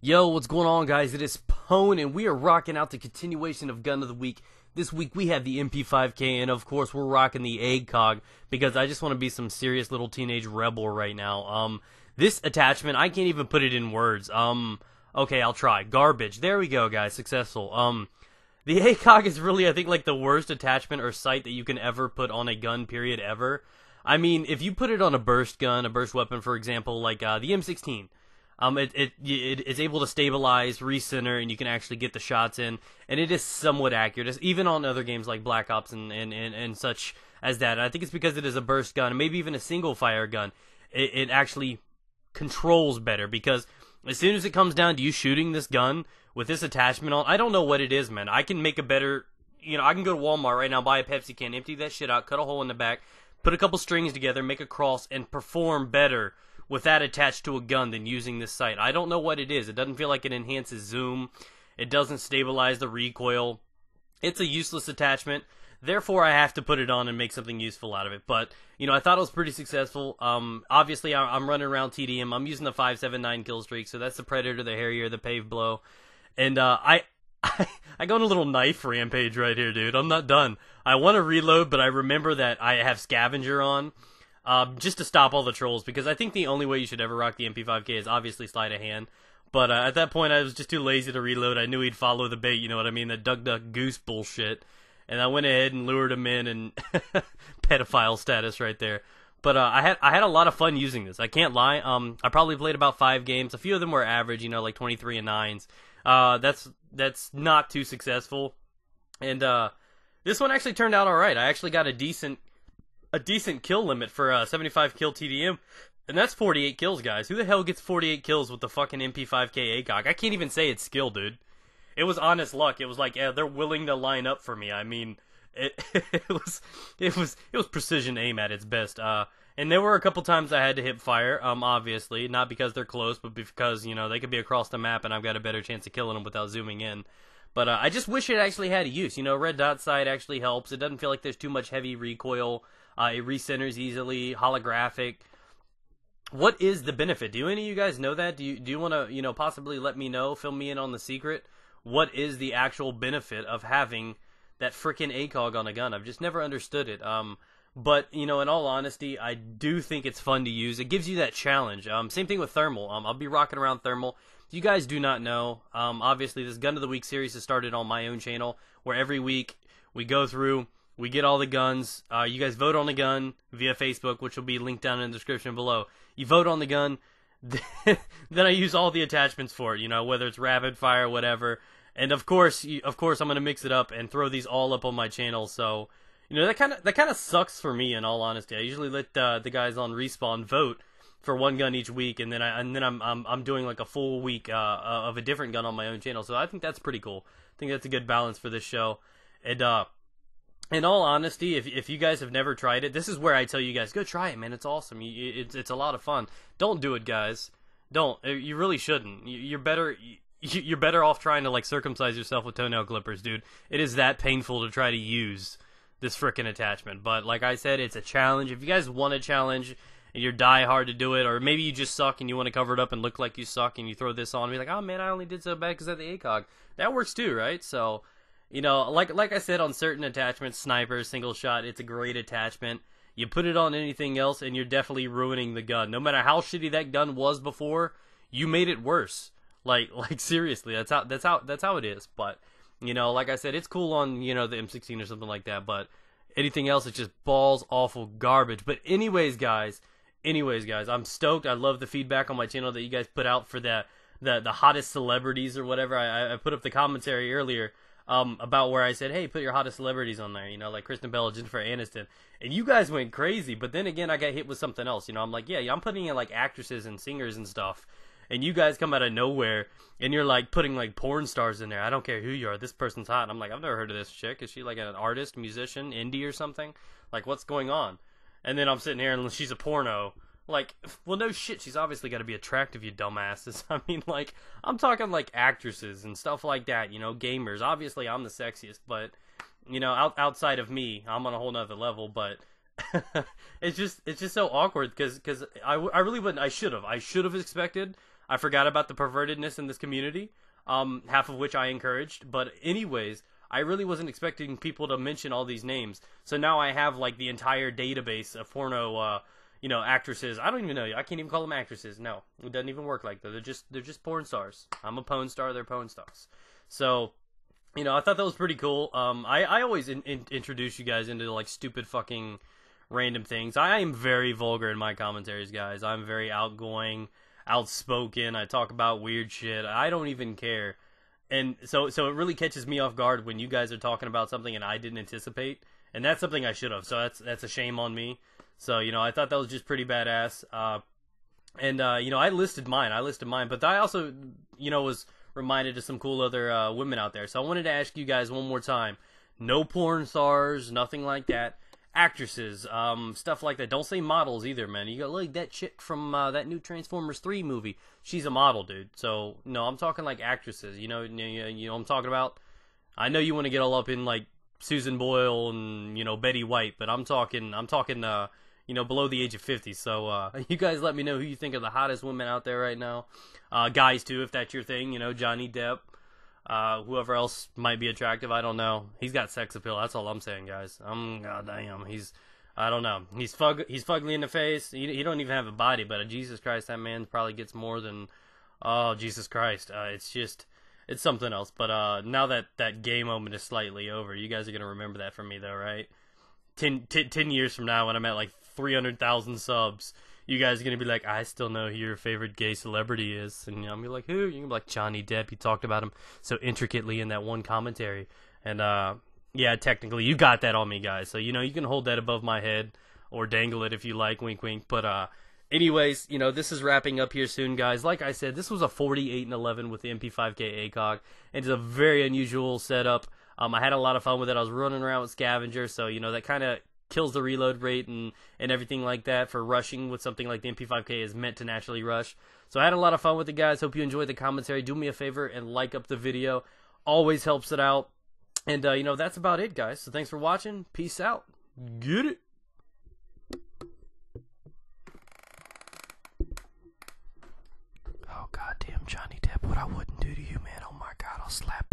Yo, what's going on, guys? It is Pone, and we are rocking out the continuation of Gun of the Week. This week we have the MP5K, and of course we're rocking the ACOG, because I just want to be some serious little teenage rebel right now. This attachment, I can't even put it in words. Okay, I'll try. Garbage. There we go, guys. Successful. The ACOG is really, I think, like the worst attachment or sight that you can ever put on a gun, period, ever. I mean, if you put it on a burst gun, a burst weapon, for example, like the M16, it's able to stabilize, recenter, and you can actually get the shots in, and it is somewhat accurate, even on other games like Black Ops and such as that. And I think it's because it is a burst gun, and maybe even a single fire gun. It actually controls better, because as soon as it comes down to you shooting this gun with this attachment on, I don't know what it is, man. I can make a better, I can go to Walmart right now, buy a Pepsi can, empty that shit out, cut a hole in the back, put a couple strings together, make a cross, and perform better with that attached to a gun than using this sight. I don't know what it is. It doesn't feel like it enhances zoom. It doesn't stabilize the recoil. It's a useless attachment. Therefore, I have to put it on and make something useful out of it. But, I thought it was pretty successful. Obviously, I'm running around TDM. I'm using the 5.79 kill streak, so that's the Predator, the Harrier, the Pave Blow. And I go on a little knife rampage right here, dude. I'm not done. I want to reload, but I remember that I have Scavenger on. Just to stop all the trolls, because I think the only way you should ever rock the MP5K is obviously sleight of hand. But at that point, I was just too lazy to reload. I knew he'd follow the bait, you know what I mean? The duck, duck, goose bullshit. And I went ahead and lured him in, and pedophile status right there. But I had a lot of fun using this. I can't lie. I probably played about 5 games. A few of them were average, like 23 and 9s. That's not too successful. And this one actually turned out all right. I actually got a decent kill limit for a 75 kill TDM, and that's 48 kills, guys. Who the hell gets 48 kills with the fucking MP5K ACOG? I can't even say it's skill, dude. It was honest luck. It was like, yeah, they're willing to line up for me. I mean, it was precision aim at its best. And there were a couple times I had to hit fire. Obviously, not because they're close, but because they could be across the map, and I've got a better chance of killing them without zooming in. But I just wish it actually had a use. Red dot sight actually helps. It doesn't feel like there's too much heavy recoil. It recenters easily, holographic. What is the benefit? Do any of you guys know that? Do you want to, possibly let me know, fill me in on the secret? What is the actual benefit of having that frickin' ACOG on a gun? I've just never understood it. But, in all honesty, I do think it's fun to use. It gives you that challenge. Same thing with thermal. I'll be rocking around thermal. If you guys do not know, obviously this Gun of the Week series has started on my own channel, where every week we go through, we get all the guns. You guys vote on the gun via Facebook, which will be linked down in the description below. You vote on the gun, then I use all the attachments for it, whether it's rapid fire, whatever. And of course, I'm going to mix it up and throw these all up on my channel. So, that kind of sucks for me, in all honesty. I usually let the guys on Respawn vote for one gun each week, and then I'm doing like a full week of a different gun on my own channel. So I think that's pretty cool. I think that's a good balance for this show. And in all honesty, if you guys have never tried it, this is where I tell you guys, go try it, man. It's awesome. It's a lot of fun. Don't do it, guys. Don't. You really shouldn't. You're better off trying to like circumcise yourself with toenail clippers, dude. It is that painful to try to use this frickin' attachment. But like I said, it's a challenge. If you guys want a challenge and you're die hard to do it, or maybe you just suck and you want to cover it up and look like you suck, and you throw this on and be like, oh man, I only did so bad because of the ACOG. That works too, right? So, like I said, on certain attachments, snipers, single shot, it's a great attachment. You put it on anything else, and you're definitely ruining the gun. No matter how shitty that gun was before, you made it worse. Like seriously, that's how it is. But like I said, it's cool on the M16 or something like that. But anything else, it's just balls awful garbage. But anyways, guys, I'm stoked. I love the feedback on my channel that you guys put out for the hottest celebrities or whatever. I put up the commentary earlier about where I said, hey, put your hottest celebrities on there, like Kristen Bell, Jennifer Aniston, and you guys went crazy. But then again, I got hit with something else. I'm like, yeah, I'm putting in like actresses and singers and stuff, and you guys come out of nowhere and you're like putting like porn stars in there. I don't care who you are, this person's hot. And I'm like, I've never heard of this chick. Is she like an artist, musician, indie or something? Like, what's going on? And then I'm sitting here and she's a porno. Like, well, no shit, she's obviously got to be attractive, you dumbasses. I mean, like, I'm talking, like, actresses and stuff like that, gamers. Obviously, I'm the sexiest, but, outside of me, I'm on a whole nother level, but it's just so awkward, because I really wouldn't, I should have expected I forgot about the pervertedness in this community, half of which I encouraged. But anyways, I really wasn't expecting people to mention all these names. So now I have like the entire database of porno, actresses. I don't even know. I can't even call them actresses. No, it doesn't even work like that. They're just porn stars. I'm a porn star. They're porn stars. So, I thought that was pretty cool. I always introduce you guys into like stupid fucking random things. I am very vulgar in my commentaries, guys. I'm very outgoing, outspoken. I talk about weird shit. I don't even care. And so it really catches me off guard when you guys are talking about something and I didn't anticipate. And that's something I should have. So that's a shame on me. So, I thought that was just pretty badass. I listed mine. But I also, was reminded of some cool other women out there. So I wanted to ask you guys one more time. No porn stars, nothing like that. Actresses, stuff like that. Don't say models either, man. You got like that chick from that new Transformers 3 movie. She's a model, dude. So no, I'm talking like actresses. You know what I'm talking about. I know you want to get all up in like Susan Boyle and Betty White, but I'm talking below the age of 50. So you guys let me know who you think are the hottest women out there right now. Guys too, if that's your thing. Johnny Depp. Whoever else might be attractive, I don't know. He's got sex appeal. That's all I'm saying, guys. Goddamn. I don't know. He's fugly in the face. He don't even have a body, but Jesus Christ, that man probably gets more than. Oh, Jesus Christ. It's something else. But now that gay moment is slightly over, you guys are gonna remember that from me, though, right? 10 years from now, when I'm at like 300,000 subs. You guys are going to be like, I still know who your favorite gay celebrity is. And I'm going to be like, who? You're going to be like, Johnny Depp. You talked about him so intricately in that one commentary. And, yeah, technically, you got that on me, guys. So, you can hold that above my head or dangle it if you like, wink, wink. But, anyways, this is wrapping up here soon, guys. Like I said, this was a 48-11 with the MP5K Acog. It's a very unusual setup. I had a lot of fun with it. I was running around with Scavenger, so, that kind of kills the reload rate and everything like that for rushing with something like the MP5K is meant to naturally rush. So I had a lot of fun with it, guys. Hope you enjoyed the commentary. Do me a favor and like up the video. Always helps it out. And, that's about it, guys. So thanks for watching. Peace out. Get it. Oh, goddamn Johnny Depp, what I wouldn't do to you, man. Oh, my God, I'll slap